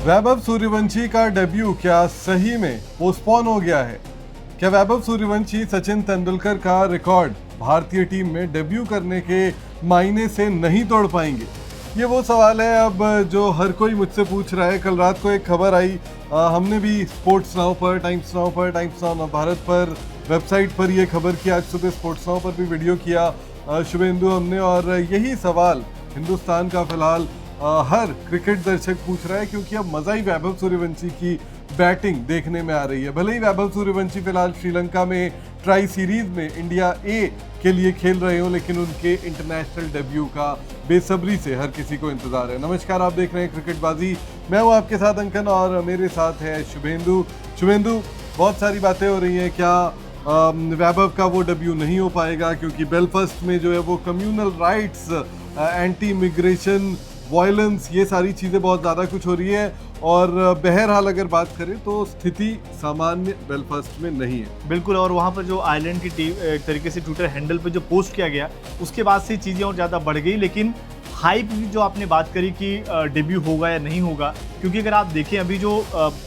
वैभव सूर्यवंशी का डेब्यू क्या सही में पोस्टपोन हो गया है? क्या वैभव सूर्यवंशी सचिन तेंदुलकर का रिकॉर्ड भारतीय टीम में डेब्यू करने के मायने से नहीं तोड़ पाएंगे? ये वो सवाल है अब जो हर कोई मुझसे पूछ रहा है। कल रात को एक खबर आई, हमने भी स्पोर्ट्स नाउ पर, टाइम्स नाउ भारत पर, वेबसाइट पर ये खबर की। आज सुबह स्पोर्ट्स नाउ पर भी वीडियो किया शुभेंदु हमने, और यही सवाल हिंदुस्तान का फिलहाल हर क्रिकेट दर्शक पूछ रहा है, क्योंकि अब मजा ही वैभव सूर्यवंशी की बैटिंग देखने में आ रही है। भले ही वैभव सूर्यवंशी फिलहाल श्रीलंका में ट्राई सीरीज में इंडिया ए के लिए खेल रहे हो, लेकिन उनके इंटरनेशनल डेब्यू का बेसब्री से हर किसी को इंतजार है। नमस्कार, आप देख रहे हैं क्रिकेटबाजी। मैं हूं आपके साथ अंकन और मेरे साथ है शुभेंदु। शुभेंदु, बहुत सारी बातें हो रही हैं, क्या वैभव का वो डेब्यू नहीं हो पाएगा क्योंकि बेलफास्ट में जो है वो communal riots, anti immigration violence, ये सारी चीज़ें बहुत ज़्यादा कुछ हो रही है। और बहरहाल अगर बात करें तो स्थिति सामान्य बेलफास्ट में नहीं है। बिल्कुल, और वहाँ पर जो आयरलैंड की टीम एक तरीके से ट्विटर हैंडल पे जो पोस्ट किया गया, उसके बाद से चीज़ें और ज़्यादा बढ़ गई। लेकिन हाइप की जो आपने बात करी कि डेब्यू होगा या नहीं होगा, क्योंकि अगर आप देखें अभी जो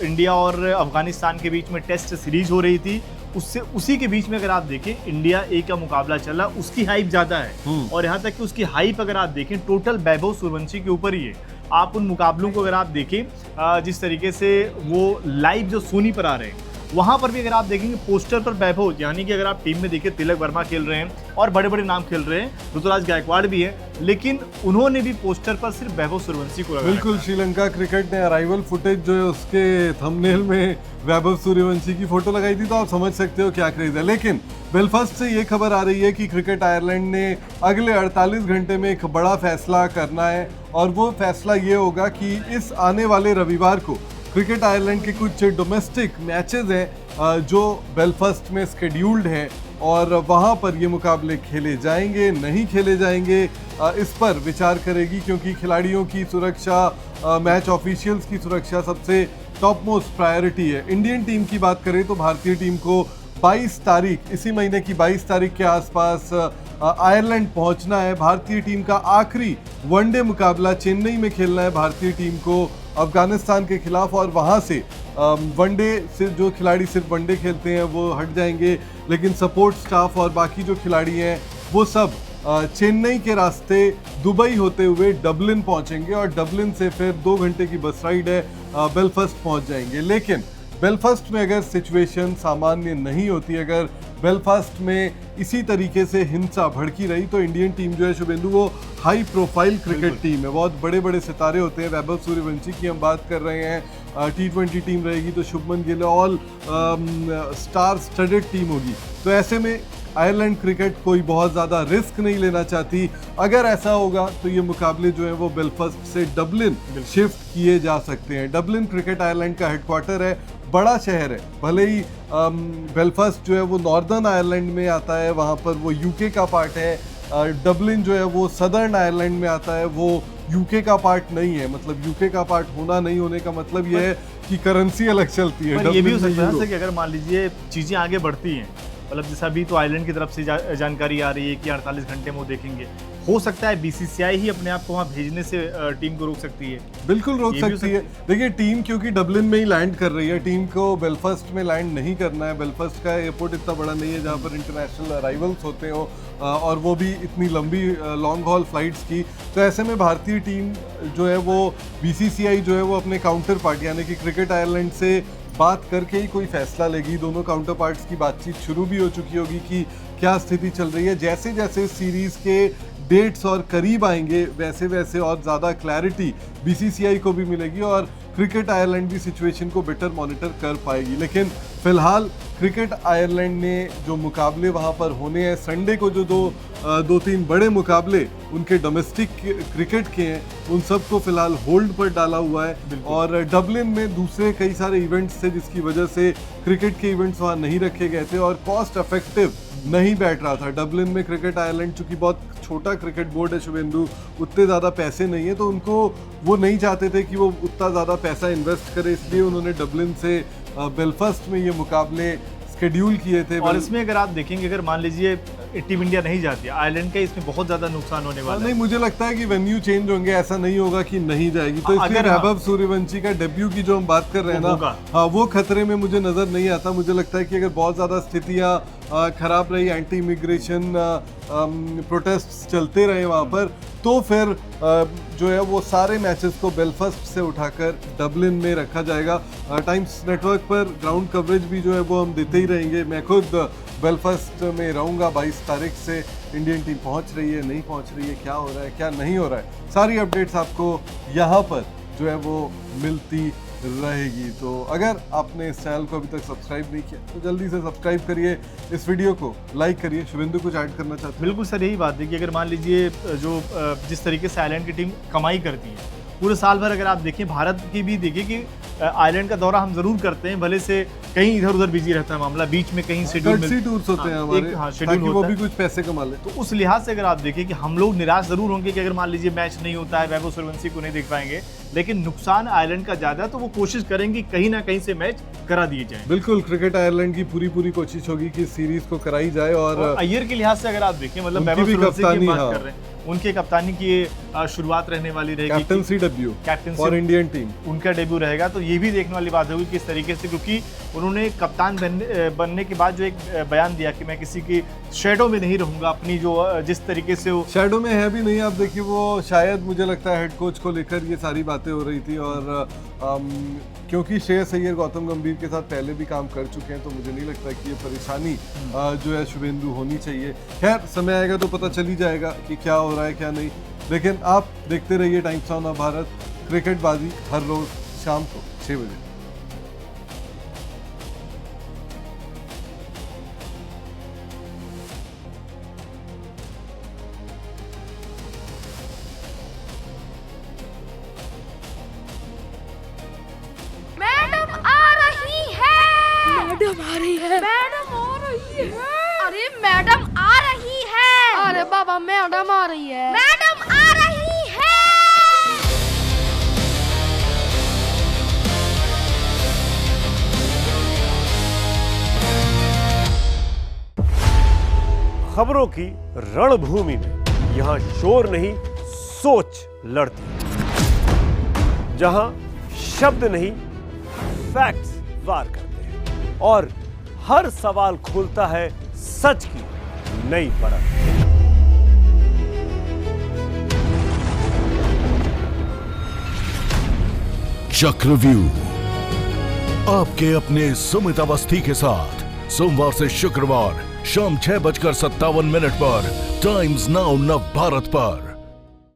इंडिया और अफगानिस्तान के बीच में टेस्ट सीरीज हो रही थी, उससे उसी के बीच में अगर आप देखें इंडिया ए का मुकाबला चला, उसकी हाइप ज़्यादा है। और यहाँ तक कि उसकी हाइप अगर आप देखें टोटल वैभव सूर्यवंशी के ऊपर ही है। आप उन मुकाबलों को अगर आप देखें जिस तरीके से वो लाइव जो सोनी पर आ रहे हैं, वहाँ पर भी अगर आप देखेंगे पोस्टर पर वैभव, यानी कि अगर आप टीम में देखें तिलक वर्मा खेल रहे हैं और बड़े बड़े नाम खेल रहे हैं, ऋतुराज गायकवाड़ भी है, लेकिन उन्होंने भी पोस्टर पर सिर्फ वैभव सूर्यवंशी को लगाया। बिल्कुल, श्रीलंका क्रिकेट ने अराइवल फुटेज जो है उसके थंबनेल में वैभव सूर्यवंशी की फोटो लगाई थी, तो आप समझ सकते हो क्या क्रेज है। लेकिन बेलफास्ट से ये खबर आ रही है कि क्रिकेट आयरलैंड ने अगले 48 घंटे में एक बड़ा फैसला करना है, और वो फैसला ये होगा कि इस आने वाले रविवार को क्रिकेट आयरलैंड के कुछ डोमेस्टिक मैचेस हैं जो बेलफास्ट में स्केड्यूल्ड हैं, और वहाँ पर ये मुकाबले खेले जाएंगे नहीं खेले जाएंगे, इस पर विचार करेगी, क्योंकि खिलाड़ियों की सुरक्षा, मैच ऑफिशियल्स की सुरक्षा सबसे टॉप मोस्ट प्रायोरिटी है। इंडियन टीम की बात करें तो भारतीय टीम को 22 तारीख, इसी महीने की 22 तारीख के आसपास आयरलैंड पहुंचना है। भारतीय टीम का आखिरी वनडे मुकाबला चेन्नई में खेलना है भारतीय टीम को अफगानिस्तान के खिलाफ, और वहां से वनडे से जो खिलाड़ी सिर्फ वनडे खेलते हैं वो हट जाएंगे, लेकिन सपोर्ट स्टाफ और बाकी जो खिलाड़ी हैं वो सब चेन्नई के रास्ते दुबई होते हुए डबलिन पहुंचेंगे, और डबलिन से फिर 2 घंटे की बस राइड है, बेलफास्ट पहुंच जाएंगे। लेकिन बेलफास्ट में अगर सिचुएशन सामान्य नहीं होती, अगर बेलफास्ट में इसी तरीके से हिंसा भड़की रही, तो इंडियन टीम जो है शुभेंदु वो हाई प्रोफाइल क्रिकेट टीम है, बहुत बड़े बड़े सितारे होते हैं। वैभव सूर्यवंशी की हम बात कर रहे हैं, T20 टीम रहेगी तो Shubman Gill, all star studded team होगी। तो ऐसे में आयरलैंड क्रिकेट कोई बहुत ज़्यादा रिस्क नहीं लेना चाहती। अगर ऐसा होगा तो ये मुकाबले जो हैं वो बेलफास्ट से डबलिन शिफ्ट किए जा सकते हैं। डबलिन क्रिकेट आयरलैंड का हेडक्वार्टर है, बड़ा शहर है। भले ही बेलफास्ट जो है वो नॉर्दर्न आयरलैंड में आता है, वहाँ पर वो यूके का पार्ट है। डबलिन जो है वो सदर्न आयरलैंड में आता है, वो यूके का पार्ट नहीं है। मतलब यूके का पार्ट होना नहीं होने का मतलब ये है कि करेंसी अलग चलती है। ये भी हो सकता है कि अगर मान लीजिए चीज़ें आगे बढ़ती हैं, मतलब जैसा अभी तो आयरलैंड की तरफ से जानकारी आ रही है कि 48 घंटे में वो देखेंगे, हो सकता है बीसीसीआई ही अपने आप को वहाँ भेजने से टीम को रोक सकती है। बिल्कुल रोक सकती है। देखिए, टीम क्योंकि डबलिन में ही लैंड कर रही है, टीम को बेलफास्ट में लैंड नहीं करना है। बेलफास्ट का एयरपोर्ट इतना बड़ा नहीं है जहाँ पर इंटरनेशनल अराइवल्स होते हो, और वो भी इतनी लंबी लॉन्ग हॉल फ्लाइट्स की। तो ऐसे में भारतीय टीम जो है वो बीसीसीआई जो है वो अपने काउंटर पार्ट यानी कि क्रिकेट आयरलैंड से बात करके ही कोई फैसला लेगी। दोनों काउंटर पार्ट्स की बातचीत शुरू भी हो चुकी होगी कि क्या स्थिति चल रही है। जैसे जैसे सीरीज के डेट्स और करीब आएंगे, वैसे वैसे और ज़्यादा क्लैरिटी बीसीसीआई को भी मिलेगी, और क्रिकेट आयरलैंड भी सिचुएशन को बेटर मॉनिटर कर पाएगी। लेकिन फिलहाल क्रिकेट आयरलैंड ने जो मुकाबले वहाँ पर होने हैं, संडे को जो दो तीन बड़े मुकाबले उनके डोमेस्टिक क्रिकेट के हैं, उन सब को फिलहाल होल्ड पर डाला हुआ है। और डबलिन में दूसरे कई सारे इवेंट्स थे जिसकी वजह से क्रिकेट के इवेंट्स वहाँ नहीं रखे गए थे, और कॉस्ट इफेक्टिव नहीं बैठ रहा था। डबलिन में क्रिकेट आयरलैंड चूंकि बहुत छोटा क्रिकेट बोर्ड है शुभेंदु, उतने ज़्यादा पैसे नहीं है, तो उनको वो नहीं चाहते थे कि वो उतना ज़्यादा पैसा इन्वेस्ट करे, इसलिए उन्होंने डबलिन से बेलफास्ट में ये मुकाबले शेड्यूल किए थे। और इसमें अगर आप देखेंगे, अगर मान लीजिए टीम इंडिया नहीं जाती, आयरलैंड का इसमें बहुत ज्यादा नुकसान होने वाला नहीं, है। मुझे लगता है कि वेन्यू चेंज होंगे, ऐसा नहीं होगा कि नहीं जाएगी। तो इसलिए अगर वैभव सूर्यवंशी का डेब्यू की जो हम बात कर रहे हैं ना, हाँ, वो खतरे में मुझे नजर नहीं आता। मुझे लगता है कि अगर बहुत ज्यादा स्थितियां खराब रही, एंटी इमिग्रेशन प्रोटेस्ट चलते रहे वहां पर, तो फिर जो है वो सारे मैचेस को बेलफास्ट से उठाकर डबलिन में रखा जाएगा। टाइम्स नेटवर्क पर ग्राउंड कवरेज भी जो है वो हम देते ही रहेंगे। मैं खुद बेलफास्ट में रहूंगा। 22 तारीख से इंडियन टीम पहुंच रही है, नहीं पहुंच रही है, क्या हो रहा है, क्या नहीं हो रहा है, सारी अपडेट्स आपको यहाँ पर जो है वो मिलती रहेगी। तो अगर आपने इस चैनल को अभी तक सब्सक्राइब नहीं किया तो जल्दी से सब्सक्राइब करिए, इस वीडियो को लाइक करिए। शुभेंदु कुछ ऐड करना चाहते हैं? बिल्कुल सर, यही बात है कि अगर मान लीजिए जो जिस तरीके से आयरलैंड की टीम कमाई करती है पूरे साल भर, अगर आप देखें भारत की भी देखिए कि आयरलैंड का दौरा हम जरूर करते हैं, भले से कहीं इधर उधर बिजी रहता है मामला, बीच में कहीं शेड्यूल टूर्स होते हैं हमारे, ताकि वो भी कुछ पैसे कमा ले। तो उस लिहाज से अगर आप देखें कि हम लोग निराश जरूर होंगे कि अगर मान लीजिए मैच नहीं होता है, वैभव सूर्यवंशी को नहीं देख पाएंगे, लेकिन नुकसान आयरलैंड का ज्यादा है, तो वो कोशिश करेंगे कहीं ना कहीं से मैच करा दिए जाए। बिल्कुल, क्रिकेट आयरलैंड की पूरी कोशिश होगी कि सीरीज को कराई जाए। और अय्यर के लिहाज से अगर आप देखें, मतलब वैभव सूर्यवंशी की बात कर रहे हैं, उनके कप्तानी की शुरुआत रहने वाली रहेगी, captaincy debut for Indian team, उनका डेब्यू रहेगा। तो ये भी देखने वाली बात होगी किस तरीके से, क्योंकि उन्होंने कप्तान बनने के बाद जो एक बयान दिया कि मैं किसी की शेडो में नहीं रहूंगा, अपनी जो जिस तरीके से वो शेडो में है भी नहीं। आप देखिए, वो शायद मुझे लगता है हेड कोच को लेकर ये सारी बातें हो रही थी, और क्योंकि श्रेयस अय्यर गौतम गंभीर के साथ पहले भी काम कर चुके हैं, तो मुझे नहीं लगता कि ये परेशानी जो है शुभेंदु होनी चाहिए। खैर, समय आएगा तो पता चल ही जाएगा कि क्या हो रहा है क्या नहीं। लेकिन आप देखते रहिए टाइम्स ऑफ भारत, क्रिकेटबाजी हर रोज शाम को 6 बजे। मैडम आ रही है। मैडम आ रही है। मैडम आ रही है। अरे मैडम आ रही है। अरे बाबा, मैडम आ रही है। मैडम आ रही है। खबरों की रणभूमि में यहाँ शोर नहीं, सोच लड़ती है। जहां शब्द नहीं, फैक्ट्स वार करते हैं, और हर सवाल खोलता है सच की नई परत। चक्रव्यूह, आपके अपने सुमित अवस्थी के साथ सोमवार से शुक्रवार शाम 6:57 पर टाइम्स नाउ नव भारत पर।